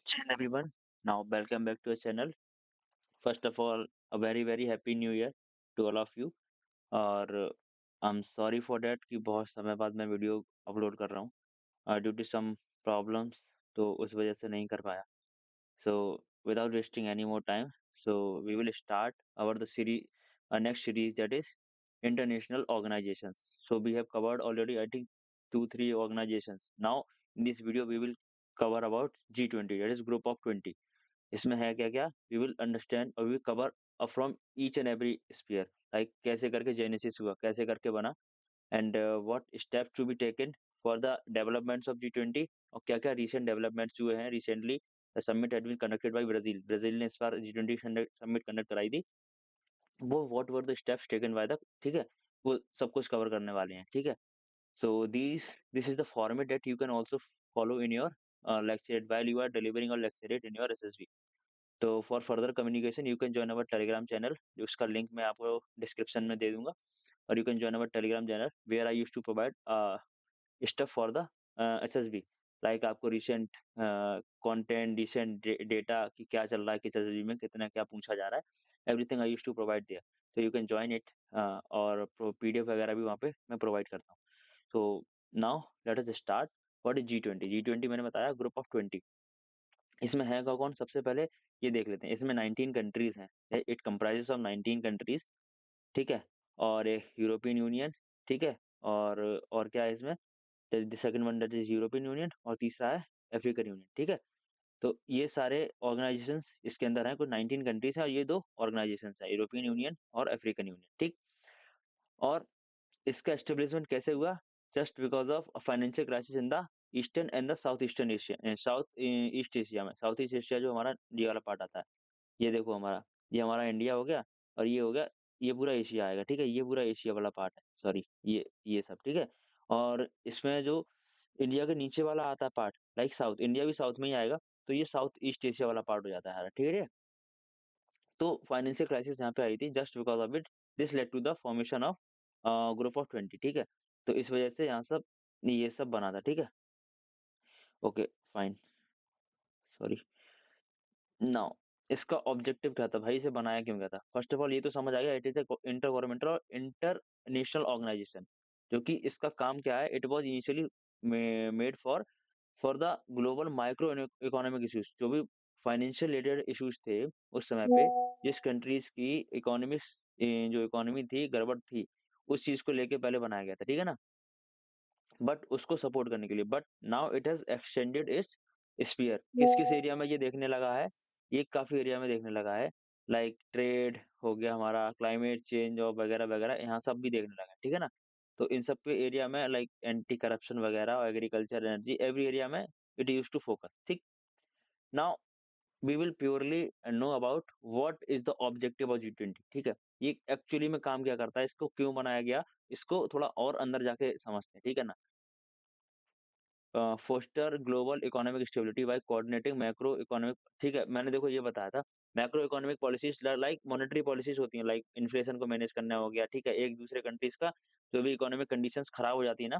Hello everyone. Now welcome back to our channel. First of all, a very happy new year to all of you. और I am sorry for that कि बहुत समय बाद मैं video upload कर रहा हूँ ड्यू टू सम प्रॉब्लम्स, तो उस वजह से नहीं कर पाया. So without wasting any more time, so we will start our the series, next series, that is international organizations. So we have covered already, I think, 2 3 organizations. Now in this video we will cover about G20, that is group of 20. इसमें है क्या क्या, we will understand और we cover from each and every sphere, like कैसे करके genesis हुआ, कैसे करके बना, and what steps to be taken for the developments of G20, और क्या क्या रिसेंट डेवलपमेंट्स हुए हैं recently. The summit had been conducted by Brazil. Brazil ने इस बार G20 समिट कंडक्ट कराई थी. वो what were the steps taken by the, ठीक है, वो सब कुछ कवर करने वाले हैं, ठीक है. So this is the format that you can also follow in your lecture while you are delivering or lecture in your SSB. तो for further communication you can join our Telegram channel, उसका link मैं आपको description में दे दूंगा. और you can join our Telegram channel where I use to provide stuff for the SSB, like आपको recent content, recent data कि क्या चल रहा है किस SSB में, कितना क्या पूछा जा रहा है, everything I use to provide there. तो यू कैन जॉइन इट. और PDF वगैरह भी वहाँ पे मैं प्रोवाइड करता हूँ. So now let us start. What is G20? G20 मैंने बताया ग्रुप ऑफ 20. इसमें है कौन, सबसे पहले ये देख लेते हैं. इसमें 19 कंट्रीज हैं. इट कंप्राइजेस ऑफ 19 कंट्रीज, ठीक है. और एक यूरोपियन यूनियन, ठीक है. और क्या है इसमें, second one that is European union, और तीसरा है अफ्रीकन यूनियन, ठीक है. तो ये सारे ऑर्गेनाइजेशंस इसके अंदर हैं. कुछ 19 कंट्रीज हैं और ये दो ऑर्गेनाइजेशंस हैं, यूरोपियन यूनियन और अफ्रीकन यूनियन, ठीक. और इसका एस्टेब्लिशमेंट कैसे हुआ? Just because of financial crisis in the eastern and the south eastern Asia, south east Asia में. साउथ ईस्ट एशिया जो हमारा ये वाला पार्ट आता है, ये देखो हमारा, ये हमारा इंडिया हो गया, और ये हो गया, ये पूरा एशिया आएगा, ठीक है. ये पूरा एशिया वाला पार्ट है, सॉरी, ये सब, ठीक है. और इसमें जो इंडिया के नीचे वाला आता है पार्ट, लाइक साउथ, इंडिया भी साउथ में ही आएगा, तो ये साउथ ईस्ट एशिया वाला पार्ट हो जाता है हमारा, ठीक है. तो फाइनेंशियल क्राइसिस यहाँ पे आई थी, just because of it this led to the formation of group of 20, ठीक है. तो इस वजह से यहाँ सब ये सब बना था, ठीक है. Okay, fine, sorry. नाउ इसका ऑब्जेक्टिव क्या था भाई, इसे बनाया क्यों गया था? फर्स्ट ऑफ ऑल ये तो समझ आ गया, इट इज इंटर गवर्नमेंटल और इंटरनेशनल ऑर्गेनाइजेशन. जो कि इसका काम क्या है, it was initially made for the global micro economic issues. जो भी फाइनेंशियल रिलेटेड इश्यूज थे उस समय पे, जिस कंट्रीज की इकोनॉमिक्स, जो इकोनॉमी थी गड़बड़ थी, उस चीज को लेके पहले बनाया गया था, ठीक है ना. बट उसको सपोर्ट करने के लिए, but now it has extended it's sphere. किस किस एरिया में ये देखने लगा है, ये काफी एरिया में देखने लगा है. लाइक ट्रेड हो गया हमारा, क्लाइमेट चेंज और वगैरह वगैरह, यहाँ सब भी देखने लगा है, ठीक है ना. तो इन सब पे एरिया में, लाइक एंटी करप्शन वगैरह और एग्रीकल्चर, एनर्जी, एवरी एरिया में इट यूज टू फोकस, ठीक. Now we will purely know about what is the objective of G20, ठीक है. ये एक्चुअली में काम क्या करता है, इसको क्यों बनाया गया, इसको थोड़ा और अंदर जाके समझते हैं, ठीक है ना. Foster global economic stability by coordinating macro economic, ठीक है. मैंने देखो ये बताया था, macro economic policies like monetary policies होती हैं, लाइक इन्फ्लेशन को मैनेज करना हो गया, ठीक है. एक दूसरे कंट्रीज का जो भी इकोनॉमिक कंडीशंस खराब हो जाती है ना,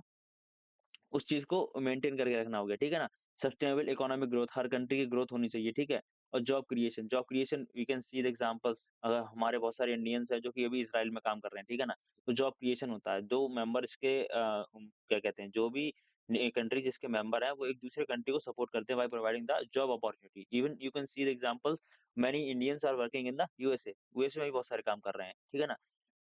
उस चीज को मेंटेन करके रखना हो गया, ठीक है ना. सस्टेनेबल इकोनॉमिक ग्रोथ, हर कंट्री की ग्रोथ होनी चाहिए, ठीक है. और job creation we can see the examples. अगर हमारे बहुत सारे इंडियंस हैं जो कि अभी इसराइल में काम कर रहे हैं, ठीक है ना. तो जॉब क्रिएशन होता है, दो मेंबर्स के क्या कहते हैं, जो भी कंट्री जिसके मेंबर हैं, वो एक दूसरे कंट्री को सपोर्ट करते हैं by providing the job opportunity. Even you can see the examples, many Indians are working in the USA. USA में भी बहुत सारे काम कर रहे हैं, ठीक है ना.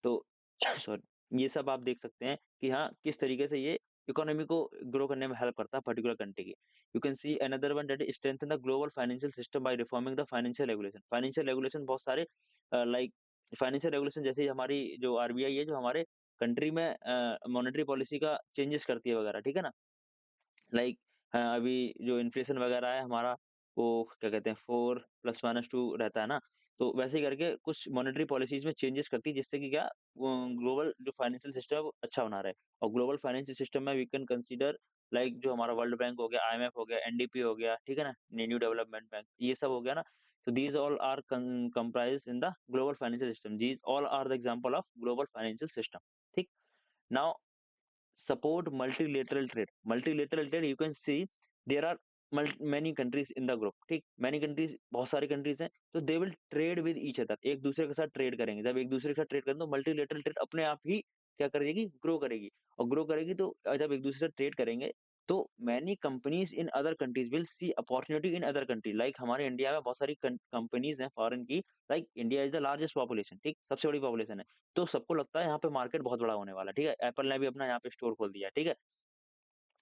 तो सॉरी, ये सब आप देख सकते हैं कि हाँ किस तरीके से ये इकोनॉमी को ग्रो करने में हेल्प करता है पर्टिकुलर कंट्री की. You can see another one that is strengthen the global financial system by reforming the financial regulation. Financial regulation बहुत सारे, लाइक फाइनेंशियल रेगुलेशन जैसे ही हमारी जो आरबीआई है, जो हमारे कंट्री में मॉनेटरी पॉलिसी का चेंजेस करती है वगैरह, ठीक है ना. लाइक अभी जो इन्फ्लेशन वगैरह है हमारा, वो क्या कहते हैं, 4 ± 2 रहता है ना. तो वैसे ही करके कुछ मॉनेटरी पॉलिसीज में चेंजेस करती है, जिससे कि क्या, ग्लोबल जो फाइनेंशियल सिस्टम है वो अच्छा बना रहे. और ग्लोबल फाइनेंशियल सिस्टम में वी कैन कंसीडर, लाइक जो हमारा वर्ल्ड बैंक हो गया, IMF हो गया, NDP हो गया, ठीक है ना, न्यू डेवलपमेंट बैंक, ये सब हो गया ना. तो these all are comprise in the global financial system. These all are the example of global financial system, ठीक. Now support multilateral trade. Multilateral trade, you can see there are many countries in the group, ठीक, many countries, बहुत सारी countries हैं, तो they will trade with each other, एक दूसरे के साथ ट्रेड करेंगे। जब एक दूसरे के साथ ट्रेड करेंगे तो मल्टीलेटरल ट्रेड अपने आप ही क्या करेगी, ग्रो करेगी। और ग्रो करेगी तो जब एक दूसरे से ट्रेड करेंगे तो many companies in other countries will see opportunity in other country, like हमारे इंडिया में बहुत सारी कंपनीज हैं फॉरेन की, like India is the largest population, ठीक, सबसे बड़ी पॉपुलेशन है। तो सबको लगता है यहाँ पे मार्केट बहुत बड़ा होने वाला है, ठीक है, एप्पल ने भी अपना यहाँ पे स्टोर खोल दिया है, ठीक है,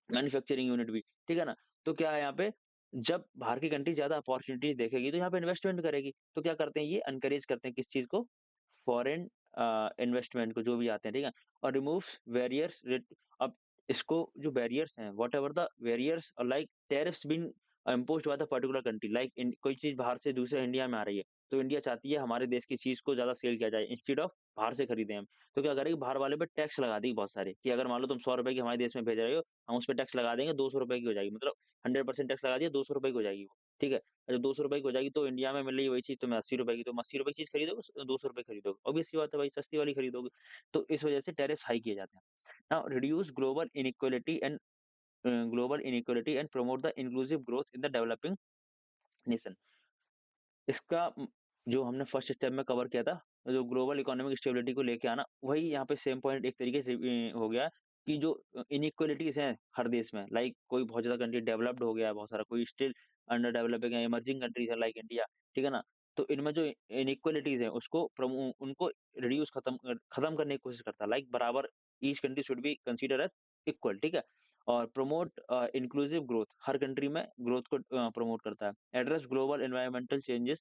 मैन्युफैक्चरिंग यूनिट भी, ठीक है ना? तो क्या है यहाँ पे, जब बाहर की कंट्री ज़्यादा अपॉर्च्युनिटीज़ देखेगी तो यहाँ पे इन्वेस्टमेंट करेगी। तो क्या करते हैं ये एनकरेज करते हैं किस चीज़ को? फॉरेन इन्वेस्टमेंट को, जो भी आते हैं, ठीक है? और रिमूव्स बैरियर्स रिट अब इसको जो बैरियर्स हैं, whatever the barriers like tariffs been imposed by the particular country, like in कोई चीज़ बाहर से दूसरे इंडिया में आ रही है, तो इंडिया चाहती है हमारे देश की चीज़ को ज़्यादा सेल किया जाए इंस्टीड ऑफ बाहर से खरीदें हम। तो क्या करेगी, बाहर वाले पे टैक्स लगा देगी बहुत सारे, कि अगर मान लो तुम ₹100 की हमारे देश में भेज रहे हो, हम उस पे टैक्स लगा देंगे, ₹200 की हो जाएगी, मतलब 100% टैक्स लगा दिया, ₹200 की हो जाएगी वो, ठीक है? जब ₹200 की हो जाएगी तो इंडिया में मिल रही है वही चीज़ तुम्हें ₹80 की, तुम ₹80 की चीज़ खरीदोगे, ₹200 खरीदोगे, ऑब्वियस सी बात है भाई, सस्ती वाली खरीदोगे। तो इस वजह से टैरिफ्स हाई किए जाते हैं। Now reduce global inequality and promote the inclusive growth in the developing nation. इसका जो हमने फर्स्ट स्टेप में कवर किया था, जो ग्लोबल इकोनॉमिक स्टेबिलिटी को लेके आना, वही यहाँ पे सेम पॉइंट एक तरीके से हो गया कि जो इनइक्वालिटीज़ हैं हर देश में, लाइक कोई बहुत ज़्यादा कंट्री डेवलप्ड हो गया है बहुत सारा, कोई स्टिल अंडर डेवलपिंग है, इमर्जिंग कंट्रीज़ है लाइक इंडिया, ठीक है ना? तो इनमें जो इनइक्वालिटीज़ हैं उसको उनको रिड्यूस खत्म करने की कोशिश करता है, लाइक बराबर each country should be consider as equal, ठीक है? और प्रमोट इंक्लूसिव ग्रोथ, हर कंट्री में ग्रोथ को प्रमोट करता है। Address global environmental changes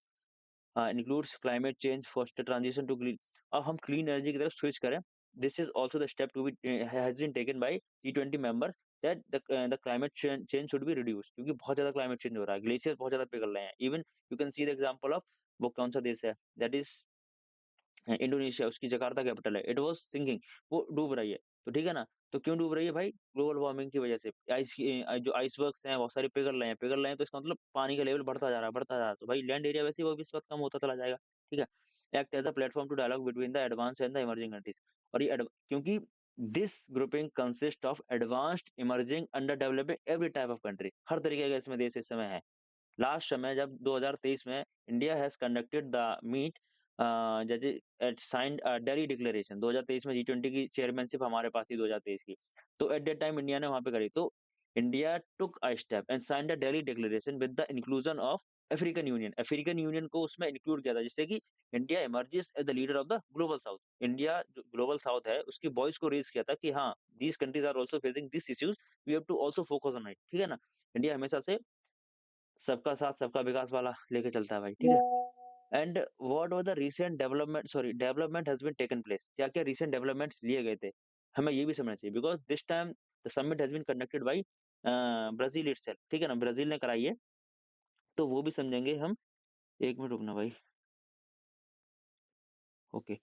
includes climate change, foster transition to clean। अब हम क्लीन एनर्जी की तरफ स्विच करें, this is also the step to be has been taken by G20 member, that the climate change should be reduce, क्योंकि बहुत ज्यादा climate change हो रहा है, ग्लेशियर बहुत ज्यादा पिघल रहे हैं। Even you can see the example of, वो कौन सा देश है, दैट इज इंडोनेशिया, उसकी जकार्ता कैपिटल है, इट वाज सिंकिंग, वो डूब रही है। तो ठीक है ना, तो क्यों डूब रही है भाई, ग्लोबल वार्मिंग की वजह से। जो आइसबर्ग्स हैं बहुत सारे पिघल रहे हैं, तो इसका मतलब पानी का लेवल बढ़ता जा रहा है, बढ़ता जा रहा है, तो भाई लैंड एरिया वैसे ही वो भी इस वक्त कम होता चला जाएगा, ठीक है। Act as a platform to dialogue between the advance and the emerging countries. और ये क्योंकि this grouping consist of advanced, emerging, under developing, every type of country, हर तरीके का इसमें देश इस समय है। लास्ट समय जब 2023 में India has conducted the meet, जैसे एट साइंड दिल्ली डिक्लेरेशन, 2023 में G20 की चेयरमैनशिप हमारे पास थी 2023 की, तो एट दैट टाइम इंडिया ने वहां पे करी, तो India took a step and signed the Delhi declaration with the inclusion of African Union को उसमें इंक्लूड किया था, जिससे कि India emerges as the leader of the global south. India जो ग्लोबल साउथ है उसकी वॉइस को रेज किया था कि हाँ, these countries are also facing this issues, we have to also focus on it, ठीक है ना। इंडिया हमेशा से सबका साथ सबका विकास वाला लेके चलता है भाई, ठीक है। And what were the recent development has been taken place, क्या क्या रीसेंट डेवलपमेंट्स लिए गए थे, हमें ये भी समझना चाहिए, because this time the summit has been conducted by Brazil itself, ठीक है ना, ब्राजील ने कराई है, तो वो भी समझेंगे हम। एक मिनट रुकना भाई। ओके,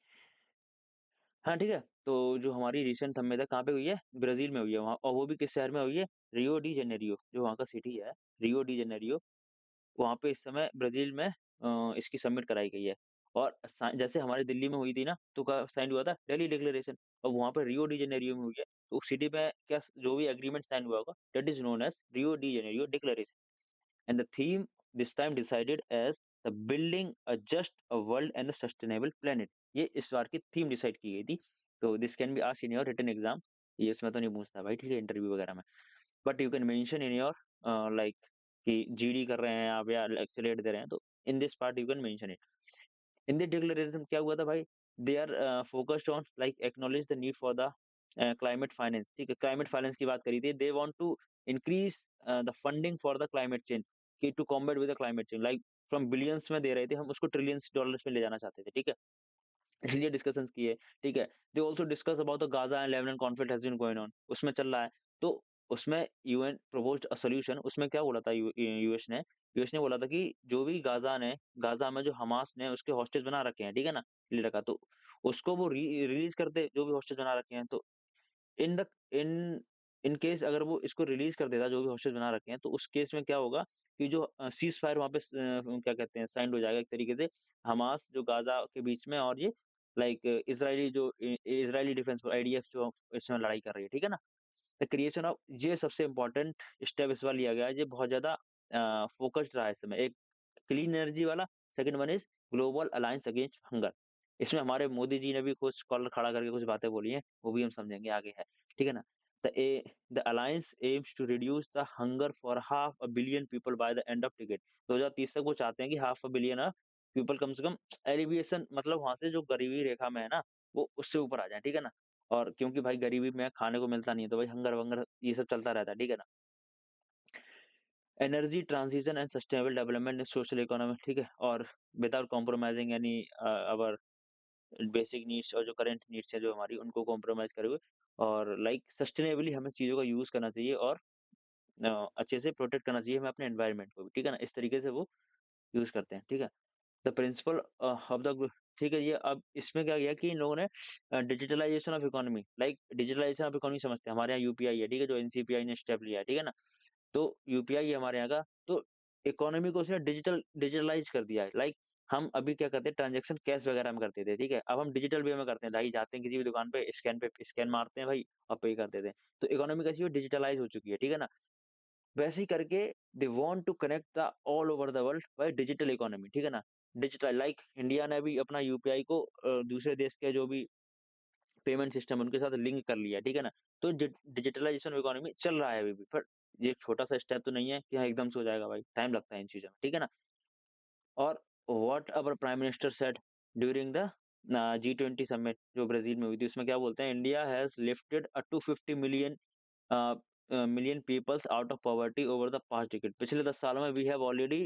हाँ ठीक है। तो जो हमारी रिसेंट समिट है कहाँ पे हुई है, ब्राजील में हुई है वहाँ, और वो भी किस शहर में हुई है, रियो डी जेनेरियो, जो वहाँ का सिटी है, रियो डी जेनेरियो, वहाँ पे इस समय ब्राज़ील में इसकी समिट कराई गई है। और जैसे हमारी दिल्ली में हुई थी ना, तो का साइन हुआ था दिल्ली डिक्लेरेशन, और वहाँ पे रियो डी जेनेरियो में हुई है। तो उस सिटी में क्या जो भी एग्रीमेंट साइन हुआ होगा, that is known as Rio de Janeiro declaration. And the theme this time decided as the building a just a world and a sustainable planet. ये इस बार की थीम डिसाइड की गई थी। तो this can be asked in your written exam. ये इसमें तो नहीं पूछता भाई, ठीक है, इंटरव्यू वगैरह में। But you can mention in your like कि जीडी कर रहे हैं आप या एक्सेलेरेट दे रहे हैं, तो in this part you can mention it. In the declaration क्या हुआ था भाई, they are focused on like acknowledge the need for the climate finance, ठीक है, क्लाइमेट फाइनेंस की बात करी थी। They want to increase the funding for the climate change, कि to combat with the climate change, like from billions में दे रहे थे, हम उसको ट्रिलियंस डॉलर्स में ले जाना चाहते थे, ठीक है। इसलिए डिस्कशंस किए, ठीक है। They also discuss about the Gaza and Lebanon conflict has been going on, उसमें चल रहा है। तो उसमें यूएन प्रपोज्ड अ सॉल्यूशन, उसमें क्या बोला था यूएस ने बोला था कि जो भी गाजा में जो हमास ने उसके हॉस्टेज बना रखे हैं, ठीक है ना, ले रखा, तो उसको वो रिलीज़ कर दे, जो भी हॉस्टेज बना रखे हैं। तो in the in in case अगर वो इसको रिलीज़ कर देता, जो भी हॉस्टेज बना रखे हैं, तो उस केस में क्या होगा कि जो सीज़ फायर वहाँ पे क्या कहते हैं, साइंड हो जाएगा एक तरीके से, हमास जो गाज़ा के बीच में, और ये लाइक इज़राइली जो इज़राइली डिफेंस आईडीएफ जो इसमें लड़ाई कर रही है, ठीक है ना? द क्रिएशन ऑफ, ये सबसे इम्पोर्टेंट स्टेप इस बार लिया गया है, ये बहुत ज़्यादा फ़ोकस्ड रहा है इस समय। एक क्लीन एनर्जी वाला, second one is global alliance against hunger. इसमें हमारे मोदी जी ने भी कुछ कॉलर खड़ा करके कुछ बातें बोली हैं, वो भी हम समझेंगे आगे है, ठीक है ना? The alliance aims to reduce the hunger for half a billion people by the end of decade. 2030 तक वो चाहते हैं कि हाफ अ बिलियन पीपल कम से कम एलिविएशन मतलब वहाँ से जो गरीबी रेखा में है ना, वो उससे ऊपर आ जाएँ, ठीक है ना? और क्योंकि भाई गरीबी में खाने को मिलता नहीं है, तो भाई हंगर-वंगर ये सब चलता रहता है, ठीक है ना? Energy transition and sustainable development in social economy, ठीक है? और without compromising any our basic needs और जो करंट नीड्स है जो हमारी उनको कॉम्प्रोमाइज़ करे हुए और लाइक सस्टेनेबली हमें चीज़ों का यूज़ करना चाहिए और अच्छे से प्रोटेक्ट करना चाहिए हमें अपने एनवायरनमेंट को भी, ठीक है ना? इस तरीके से वो यूज़ करते हैं, ठीक है? The principle of the group, ठीक है? ये अब इसमें क्या किया कि इन लोगों ने digitalisation of economy like digitalisation of economy समझते हैं, हमारे यहाँ यूपीआई है, ठीक है? जो एनसीपीआई ने स्टेप लिया है, ठीक है ना? तो यूपीआई है हमारे यहाँ का, तो इकोनॉमी को उसने डिजिटलाइज़ कर दिया है। लाइक हम अभी क्या करते हैं ट्रांज़ैक्शन कैश वगैरह में करते थे, ठीक है? अब हम डिजिटल वे में करते हैं, भाई जाते हैं किसी भी दुकान पे स्कैन मारते हैं भाई और पे कर देते हैं। तो इकोनॉमी कैसी है डिजिटलाइज़ हो चुकी है, ठीक है ना? वैसे ही करके they want to connect the all over the world by digital economy, ठीक है ना? डिजिटल लाइक इंडिया ने भी अपना यूपीआई को दूसरे देश के जो भी पेमेंट सिस्टम उनके साथ लिंक कर लिया, ठीक है ना? तो डिजिटलाइज़ेशन इकोनॉमी चल रहा है अभी भी, पर ये छोटा-सा स्टेप तो नहीं है कि हाँ, एकदम से हो जाएगा भाई, टाइम लगता है इन चीज़ों में, ठीक है ना? और what our prime minister said during the G20 समिट जो ब्राज़ील में हुई थी, उसमें क्या बोलते हैं, India has lifted 250 million million peoples out of poverty over the past decade. पिछले 10 सालों में we have already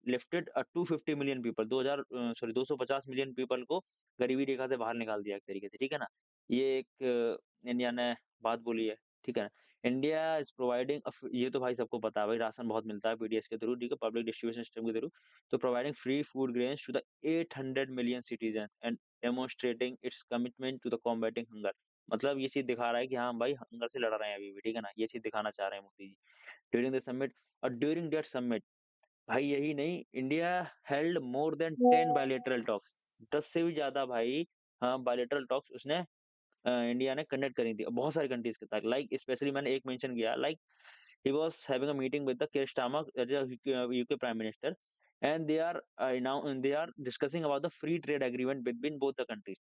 lifted 250 million people 250 million people को गरीबी रेखा से बाहर निकाल दिया एक तरीके से, ठीक है ना? ये एक इंडिया ने बात बोली है, ठीक है? इंडिया इज़ प्रोवाइडिंग ये तो भाई सबको पता है भाई राशन बहुत मिलता है पीडीएस के थ्रू, ठीक है? पब्लिक डिस्ट्रीब्यूशन सिस्टम के थ्रू, तो providing free food grains to the 800 million citizen and demonstrating its commitment to the combating hunger. मतलब ये चीज़ दिखा रहा है कि हाँ भाई हंगर से लड़ रहे हैं अभी भी, ठीक है ना? ये चीज़ दिखाना चाह रहे हैं Modi ji during the summit. और ड्यूरिंग दैट समिट भाई यही नहीं, India held more than 10 bilateral talks, 10 से भी ज़्यादा भाई हाँ, बायलैटरल टॉक्स उसने इंडिया ने कंडक्ट करी थी बहुत सारी कंट्रीज़ के साथ। लाइक स्पेशली मैंने एक मेंशन किया like he was having a meeting with the Keir Starmer UK prime minister and they are discussing about the free trade agreement between both the countries.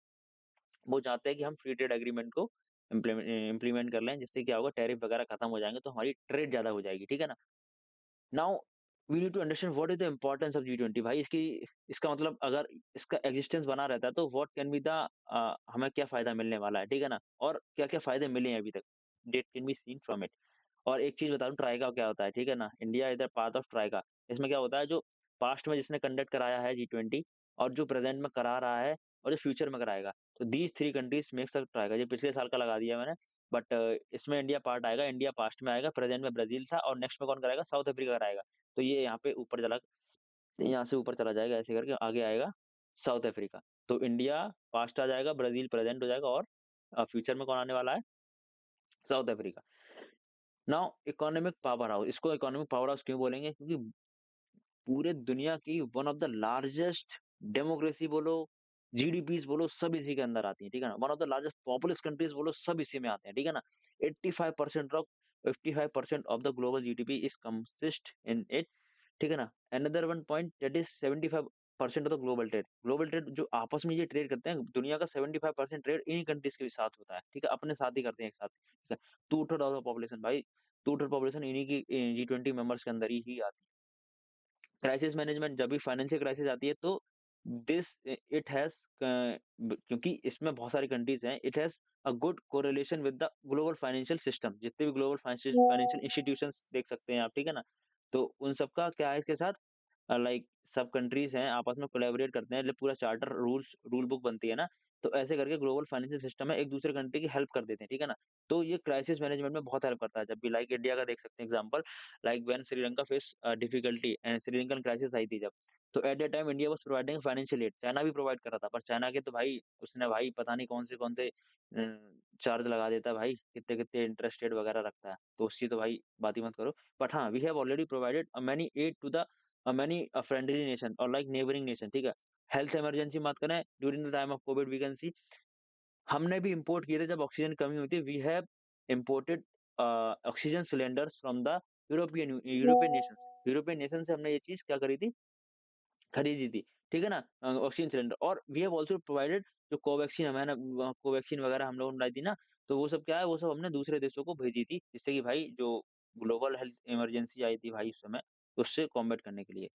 वो चाहते हैं कि हम फ्री ट्रेड एग्रीमेंट को implement कर लें जिससे क्या होगा टैरिफ वगैरह खत्म हो जाएंगे तो हमारी ट्रेड ज्यादा हो जाएगी, ठीक है ना? Now we need to understand what is the importance of G20 भाई। इसकी इसका मतलब अगर इसका एग्जिस्टेंस बना रहता है तो व्हाट कैन बी द हमें क्या फायदा मिलने वाला है, ठीक है ना? और क्या क्या फायदे मिले हैं अभी तक, date can be seen from it. और एक चीज़ बता दूँ ट्राइका क्या होता है, ठीक है ना? India is a part of troika. इसमें क्या होता है जो पास्ट में जिसने कंडक्ट कराया है जी20 और जो प्रेज़ेंट में करा रहा है और जो फ्यूचर में कराएगा। तो दीज़ 3 कंट्रीज़ मेक्स अ ट्राइका। ये पिछले साल का लगा दिया मैंने बट इसमें इंडिया पार्ट आएगा, इंडिया पास्ट में आएगा, प्रेज़ेंट में ब्राज़ील था और नेक्स्ट में कौन कराएगा? साउथ अफ्रीका कराएगा। तो ये यहाँ पे ऊपर चला यहाँ से ऊपर चला जाएगा ऐसे करके आगे आएगा साउथ अफ्रीका। तो इंडिया पास्ट आ जाएगा, ब्राज़ील प्रेज़ेंट हो जाएगा और फ्यूचर में कौन आने वाला है? South Africa. Now economic power house, इसको इकोनॉमिक पावर हाउस क्यों बोलेंगे? क्योंकि पूरे दुनिया की one of the largest democracy बोलो, जीडीपीज़ बोलो, सब इसी के अंदर आती हैं, ठीक है ना? One of the largest populace countries बोलो, सब इसी में आते हैं, ठीक है ना? 85% of 55% of the global GDP is consist in it, ठीक है ना? Another one point that is 75% of the global trade. Global trade जो आपस में ये ट्रेड करते हैं, दुनिया का 75% ट्रेड इन्हीं कंट्रीज़ के साथ होता है, ठीक है? अपने साथ ही करते हैं एक साथ, ठीक है? 2/3 ऑफ द पॉपुलेशन भाई, 2/3 पॉपुलेशन इन्हीं की जी20 मेंबर्स के अंदर ही आती है। क्राइसिस मैनेजमेंट जब भी फाइनेंशियल क्राइसिस आती है तो दिस इट हैज क्योंकि इसमें बहुत सारी कंट्रीज हैं, it has a good correlation with the global financial system. जितने भी ग्लोबल फाइनेंशियल इंस्टीट्यूशंस देख सकते हैं आप, ठीक है ना? तो उन सबका क्या है इसके साथ लाइक सब कंट्रीज हैं आपस में कोलैबोरेट करते हैं, जब पूरा चार्टर रूल बुक बनती है ना, तो ऐसे करके ग्लोबल फाइनेंशियल सिस्टम है एक दूसरे कंट्री की हेल्प कर देते हैं, ठीक है ना? तो ये क्राइसिस मैनेजमेंट में बहुत हेल्प करता है। जब भी लाइक इंडिया का देख सकते हैं example, like when Sri Lanka face difficulty and Sri Lankan crisis आई थी जब, तो at that time India was providing financial aid. China भी प्रोवाइड कर रहा था, पर चाइना के तो भाई उसने भाई पता नहीं कौन से चार्ज लगा देता है भाई, कितने कितने इंटरेस्ट रेट वगैरह रखता है, तो उसकी तो भाई बात ही मत करो। बट हाँ, we have already provided money aid to the many friendly nation or like neighboring nation, ठीक है? हेल्थ इमरजेंसी बात करें during the time of COVID we can see हमने भी इंपोर्ट किए थे जब ऑक्सीजन कमी हुई थी, we have imported oxygen cylinders from the European nations, European nation से हमने ये चीज़ क्या करी थी, खरीदी थी, ठीक है ना? ऑक्सीजन सिलेंडर, और वी हैव आल्सो प्रोवाइडेड जो कोवैक्सीन हमें ना कोवैक्सीन वगैरह हम लोगों ने लाई थी ना, तो वो सब क्या है, वो सब हमने दूसरे देशों को भेजी थी, जिससे कि भाई जो ग्लोबल हेल्थ इमरजेंसी आई थी भाई उस समय, उससे कॉम्बैट करने के लिए।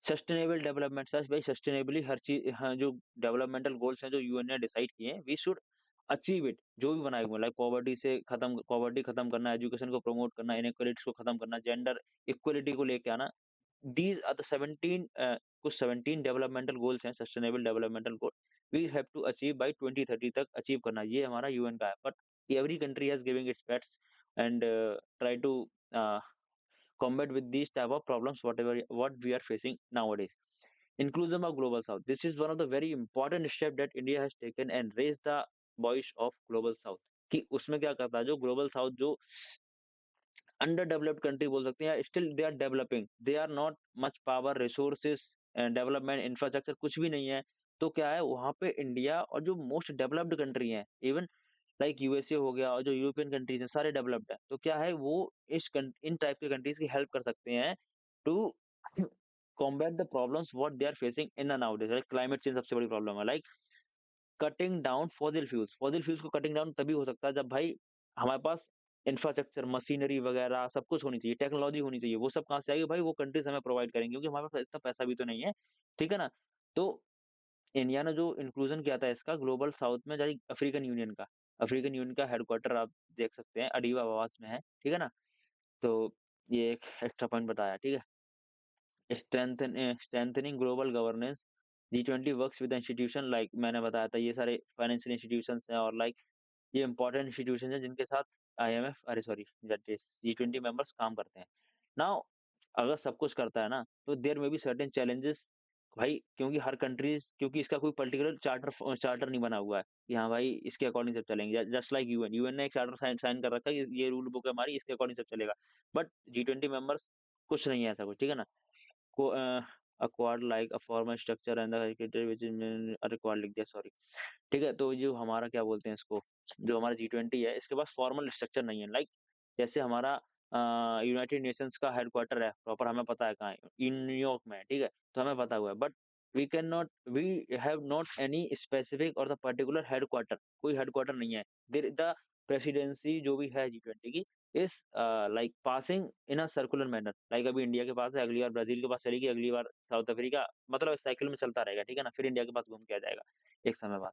सस्टेनेबल डेवलपमेंट, सच भाई सस्टेनेबली हर चीज़, हाँ, जो डेवलपमेंटल गोल्स हैं जो यूएन ने डिसाइड किए हैं, वी शुड अचीव इट, जो भी बनाए हुए हैं, लाइक पॉवर्टी खत्म करना, एजुकेशन को प्रमोट करना, इनइक्वालिटीज़ को खत्म करना, जेंडर इक्वालिटी को लेके आना। These are the 17 कुछ 17 डेवलपमेंटल गोल्स हैं, sustainable developmental goal, we have to achieve by 2030 तक अचीव करना, ये हमारा यूएन का है। But every country has giving its best and try to combat with these type of problems whatever what we are facing nowadays. Inclusion of global south, this is one of the very important step that India has taken and raised the voice of global south, कि उसमें क्या करता है, जो global south जो under developed country बोल सकते हैं, या still they are developing, they are not much power resources development infrastructure कुछ भी नहीं है, तो क्या है वहाँ पे इंडिया और जो मोस्ट डेवलप्ड कंट्री हैं, इवन लाइक यूएसए हो गया, और जो यूरोपियन कंट्रीज हैं सारे डेवलप्ड है, तो क्या है वो इन टाइप के कंट्रीज की हेल्प कर सकते हैं to combat the problems what they are facing in nowadays, like climate change सबसे बड़ी प्रॉब्लम है, like cutting down fossil fuels को कटिंग डाउन तभी हो सकता है जब भाई हमारे पास इंफ्रास्ट्रक्चर, मशीनरी वगैरह सब कुछ होनी चाहिए, टेक्नोलॉजी होनी चाहिए। वो सब कहाँ से आएगी भाई? वो कंट्रीज़ हमें प्रोवाइड करेंगी, क्योंकि हमारे पास इतना पैसा भी तो नहीं है, ठीक है ना? तो इंडिया ने जो इंक्लूजन किया था इसका ग्लोबल साउथ में, जारी अफ्रीकन यूनियन का हेडक्वार्टर आप देख सकते हैं, अडीवा आवास में है, ठीक है ना? तो ये एक एक्स्ट्रा पॉइंट बताया, ठीक है? Strengthening global governance, G20 works with institution, like मैंने बताया था, ये सारे फाइनेंशियल इंस्टीट्यूशंस हैं, और लाइक ये इंपॉर्टेंट इंस्टीट्यूशन है जिनके साथ आईएमएफ, अरे sorry, that is G20 members काम करते हैं। नाउ अगर सब कुछ करता है ना, तो देयर में बी सर्टेन चैलेंजेस भाई, क्योंकि हर कंट्रीज, क्योंकि इसका कोई पर्टिकुलर चार्टर नहीं बना हुआ है कि हाँ भाई इसके अकॉर्डिंग सब चलेंगे, जस्ट लाइक यूएन ने एक चार्टर साइन साइन कर रखा है कि ये रूल बुक है हमारी, इसके अकॉर्डिंग सब चलेगा। बट G20 मेंबर्स कुछ नहीं है ऐसा कुछ, ठीक है ना? को acquired like a formal structure and the architecture which is required लिख दिया, सॉरी, ठीक है? तो जो हमारा क्या बोलते हैं इसको, जो हमारा G20 है, इसके पास फॉर्मल स्ट्रक्चर नहीं है, लाइक जैसे हमारा यूनाइटेड नेशंस का हेडक्वार्टर है प्रॉपर, हमें पता है कहाँ है, इन न्यूयॉर्क में है, ठीक है? तो हमें पता हुआ है, but we have not any specific और द पर्टिकुलर हेडक्वार्टर, कोई हेडक्वार्टर नहीं है। देयर द प्रेसिडेंसी जो भी है G20 की is like passing in a circular manner, like अभी इंडिया के पास है, अगली बार ब्राजील के पास चलेगी, अगली बार साउथ अफ्रीका, मतलब साइकिल में चलता रहेगा, ठीक है ना? फिर इंडिया के पास घूम के आ जाएगा एक समय बाद।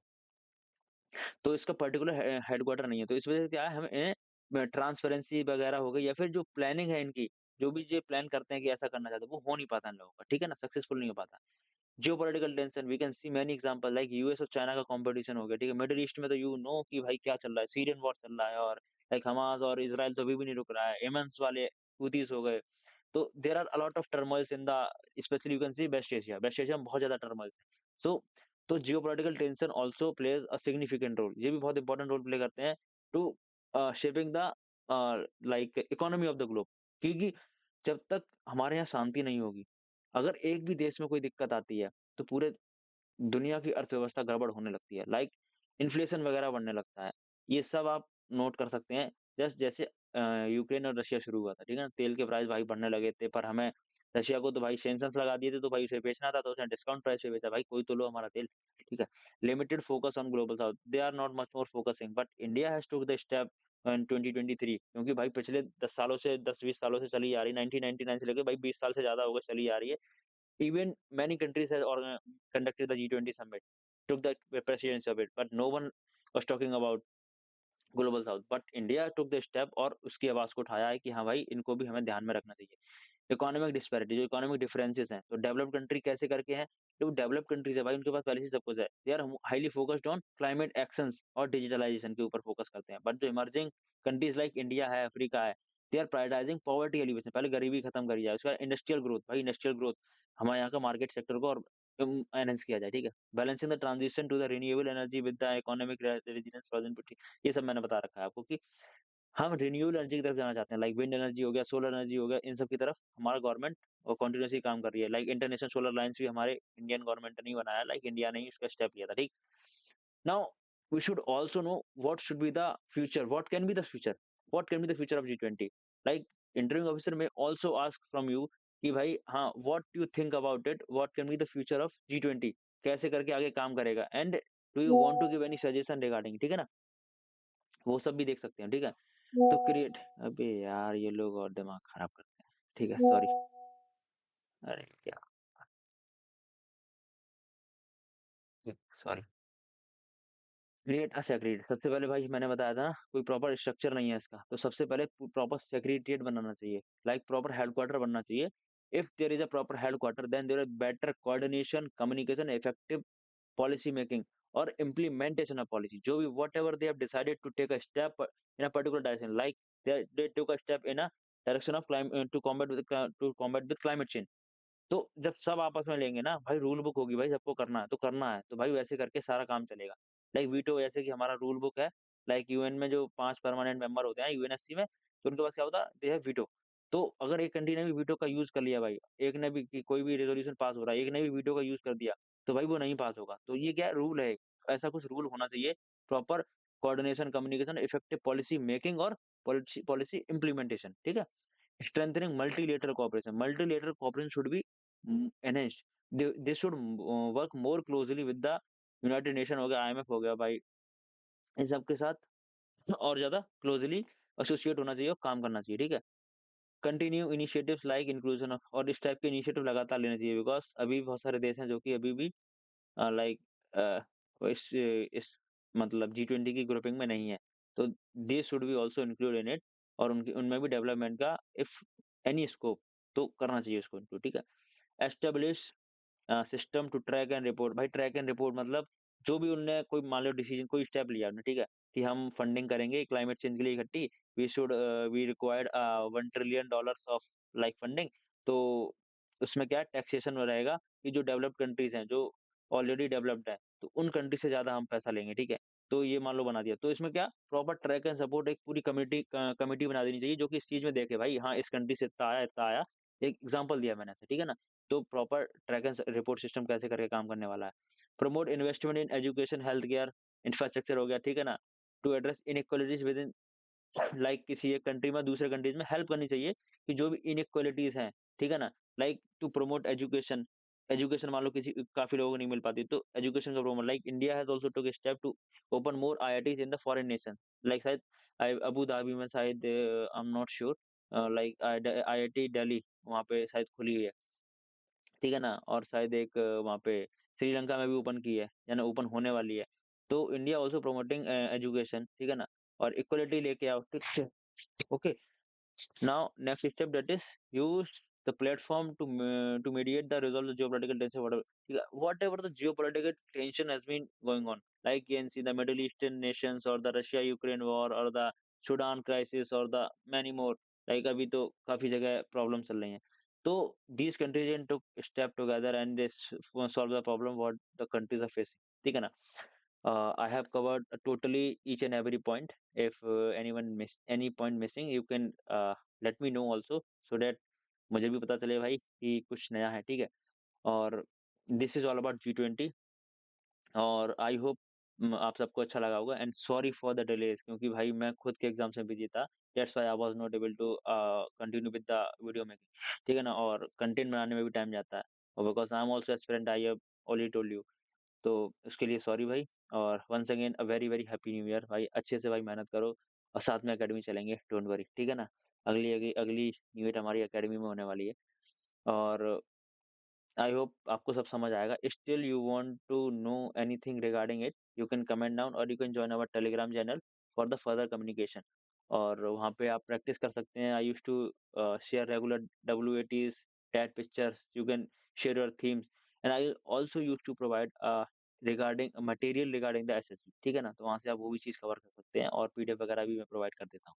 तो इसका पर्टिकुलर हेडक्वार्टर नहीं है, तो इस वजह से क्या है, हमें ट्रांसपेरेंसी वगैरह हो गई, या फिर जो प्लानिंग है इनकी, जो भी ये प्लान करते हैं कि ऐसा करना चाहते हैं, वो हो नहीं पाता इन लोगों का, ठीक है ना? सक्सेसफुल नहीं हो पाता। Geopolitical tension, we can see many example, like US और चाइना का कंपटीशन हो गया, ठीक है? मिडिल ईस्ट में तो यू नो कि भाई क्या चल रहा है, सीरियन वॉर चल रहा है, और लाइक हमास और इजराइल तो अभी भी नहीं रुक रहा है, यमन्स वाले हूथीज हो गए। तो there are a lot of turmoils in the, specially you can see West Asia में बहुत ज्यादा टर्मोइल्स है। सो तो geopolitical tension also plays a significant role, ये भी बहुत इंपॉर्टेंट रोल प्ले करते हैं to shaping the like economy of the globe, क्योंकि जब तक हमारे यहाँ शांति नहीं होगी, अगर एक भी देश में कोई दिक्कत आती है, तो पूरे दुनिया की अर्थव्यवस्था गड़बड़ होने लगती है, लाइक इन्फ्लेशन वगैरह बढ़ने लगता है। ये सब आप नोट कर सकते हैं। जस्ट जैसे यूक्रेन और रशिया शुरू हुआ था, ठीक है ना? तेल के प्राइस भाई बढ़ने लगे थे, पर हमें रशिया को तो भाई सैंक्शंस लगा दिए थे, तो भाई उसे बेचना था, तो उसने डिस्काउंट प्राइस पे बेचा, भाई कोई तो लो हमारा तेल, ठीक है? Limited focus on global south, they are not much more focusing, but India has took the step in 2023, क्योंकि भाई पिछले 10 सालों से, 10-20 सालों से चली आ रही, 1999 से लेके भाई 20 साल से ज़्यादा हो गए चली आ रही है। Even many countries has conducted the G20 summit, took the presidency of it, but no one was talking about global south, but India took the step और उसकी आवाज को उठाया है कि हाँ भाई इनको भी हमें ध्यान में रखना चाहिए। इकोनॉमिक डिस्पैरिटी, जो इकोनॉमिक डिफरेंसेस हैं, तो डेवलप्ड कंट्री कैसे करके हैं, जो डेवलप्ड कंट्रीज है भाई उनके पास पहले से सब कुछ है, they are highly focused on climate actions और डिजिटलाइजेशन के ऊपर फोकस करते हैं, बट जो इमर्जिंग कंट्रीज लाइक इंडिया है, अफ्रीका है, they are prioritising poverty alleviation, पहले गरीबी खत्म करी जाए, उसके बाद इंडस्ट्रियल ग्रोथ, भाई इंडस्ट्रियल ग्रोथ हमारे यहाँ का मार्केट सेक्टर को और एनहेंस किया जाए, ठीक है? Balancing the transition to the renewable energy with the economic resilience, ये सब मैंने बता रखा है आपको कि हम रिन्यूएबल एनर्जी की तरफ जाना चाहते हैं, लाइक विंड एनर्जी हो गया, सोलर एनर्जी हो गया, इन सब की तरफ हमारा गवर्नमेंट और कंटिन्यूअसली काम कर रही है, लाइक इंटरनेशनल सोलर लाइन्स भी हमारे इंडियन गवर्नमेंट ने नहीं बनाया, लाइक इंडिया ने ही इसका स्टेप लिया था, ठीक? Now we should also know what should be the future, what can be the future, what can be the future of G20, like interview officer में आल्सो आस्क फ्रॉम यू कि भाई हाँ, what you think about it, what can be the future of G20, कैसे करके आगे काम करेगा, and do you want to give any suggestion regarding, ठीक है ना? वो सब भी देख सकते हैं, ठीक है? तो क्रिएट, अबे यार ये लोग और दिमाग खराब करते हैं, ठीक है, सॉरी। अरे क्या, सॉरी। क्रिएट अ सेक्रेटरी, सबसे पहले भाई मैंने बताया था ना, कोई प्रॉपर स्ट्रक्चर नहीं है इसका, तो सबसे पहले प्रॉपर सेक्रेटरिएट बनाना चाहिए, लाइक प्रॉपर हेडक्वार्टर बनना चाहिए। If there is a proper headquarter, then there is better coordination, communication, effective policy making or implementation of policy, जो भी whatever they have decided to take a step in a particular direction, like they took a step in a direction of climate to combat with climate change, तो जब सब आपस में लेंगे ना भाई, रूल बुक होगी भाई, सबको करना है तो करना है, तो भाई वैसे करके सारा काम चलेगा। लाइक वीटो, जैसे कि हमारा रूल बुक है, लाइक यूएन में जो 5 परमानेंट मेंबर होते हैं यूएनएससी में, तो उनके पास क्या होता है, दे हैव वीटो। तो अगर एक कंट्री ने भी वीटो का यूज़ कर लिया भाई, एक ने भी, कि कोई भी रेज़ोल्यूशन पास हो रहा है, एक ने भी वीटो का यूज़ कर दिया, तो भाई वो नहीं पास होगा। तो ये क्या है, रूल है, ऐसा कुछ रूल होना चाहिए, proper coordination, communication, effective policy making और पॉलिसी पॉलिसी इम्प्लीमेंटेशन, ठीक है? Strengthening multilateral cooperation should be enhanced. They should work more closely with the United nation हो गया, आईएमएफ हो गया भाई, इन सब के साथ और ज़्यादा क्लोज़ली एसोसिएट होना चाहिए और काम करना चाहिए, ठीक है? Continue initiatives like inclusion of, और इस टाइप के इनिशिएटिव लगातार लेने चाहिए, बिकॉज़ अभी बहुत सारे देश हैं जो कि अभी भी लाइक इस मतलब G20 की ग्रुपिंग में नहीं है। तो they should be also include in it, और उनकी उनमें भी डेवलपमेंट का इफ एनी स्कोप, तो करना चाहिए उसको इनको, ठीक है? Establish system to track and report, भाई ट्रैक एंड रिपोर्ट मतलब जो भी उनने कोई मान लो डिसीजन, कोई स्टेप लिया उन्होंने, ठीक है? कि हम फंडिंग करेंगे क्लाइमेट चेंज के लिए इकट्ठी, we required $1 trillion of like funding, तो उसमें क्या है, टैक्सेशन में रहेगा कि जो डेवलप्ड कंट्रीज हैं, जो ऑलरेडी डेवलप्ड है, तो उन कंट्री से ज्यादा हम पैसा लेंगे, ठीक है? तो ये मान लो बना दिया, तो इसमें क्या, प्रॉपर ट्रैक एंड सपोर्ट, एक पूरी कमेटी बना देनी चाहिए जो कि इस चीज में देखे भाई, हाँ इस कंट्री से इतना आया, इतना आया। एक एग्जांपल दिया मैंने ऐसे, ठीक है ना? तो proper track and report system कैसे करके काम करने वाला है। Promote investment in education, health care, infrastructure हो गया, ठीक है ना? To address inequalities within, like किसी एक कंट्री में दूसरे कंट्रीज में हेल्प करनी चाहिए कि जो भी इनइक्वालिटीज हैं, ठीक है ना? Like to promote education, education मान लो किसी काफी लोगों को नहीं मिल पाती, तो एजुकेशन का promote, like India has also took step to open more IITs in the foreign nation, like शायद अबू धाबी में शायद, I am not sure, like IIT Delhi वहाँ पे शायद खुली हुई है, ठीक है ना? और शायद एक वहाँ पे श्रीलंका में भी ओपन की है, यानी ओपन होने वाली है। तो इंडिया आल्सो प्रमोटिंग एजुकेशन, ठीक है ना? और इक्वालिटी लेके आओ, ठीक है? Okay. Now, next step, that is use the platform to mediate the resolve the geopolitical tension, whatever, yeah, whatever the geopolitical tension has been going on, like you can see the Middle Eastern nations or the Russia-Ukraine war or the Sudan crisis or the many more. Like अभी तो काफी जगह problem चल रही हैं, तो these countries took step together and they solve the problem what the countries are facing, ठीक है ना? I have covered totally each and every point. If anyone miss any point missing, you can let me know also, so that मुझे भी पता चले भाई कि कुछ नया है, ठीक है? और this is all about G20, और आई होप आप सबको अच्छा लगा होगा, and sorry for the delays, क्योंकि भाई मैं खुद के एग्जाम में बिजी था, that's why I was not able to continue with the video making, ठीक है ना? और कंटेंट बनाने में भी टाइम जाता है, और because I am also aspirant, I have already told you, तो उसके लिए सॉरी भाई। और once again a very very happy new year भाई, अच्छे से भाई मेहनत करो, और साथ में एकेडमी चलेंगे, डोंट वरी, ठीक है ना? अगली अगली अगली न्यू ईयर हमारी एकेडमी में होने वाली है, और आई होप आपको सब समझ आएगा। Still you want to know anything regarding it, you can comment down, और you can join our Telegram channel for the further communication, और वहाँ पे आप प्रैक्टिस कर सकते हैं। I use to share regular WATs, cat pictures, you can share your themes, and I also use to provide regarding material regarding the SSB, ठीक है ना? तो वहाँ से आप वो भी चीज़ कवर कर सकते हैं, और PDF वगैरह भी मैं प्रोवाइड कर देता हूँ।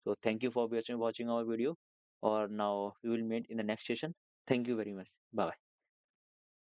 So thank you for watching our video, or now we will meet in the next session. Thank you very much. Bye bye.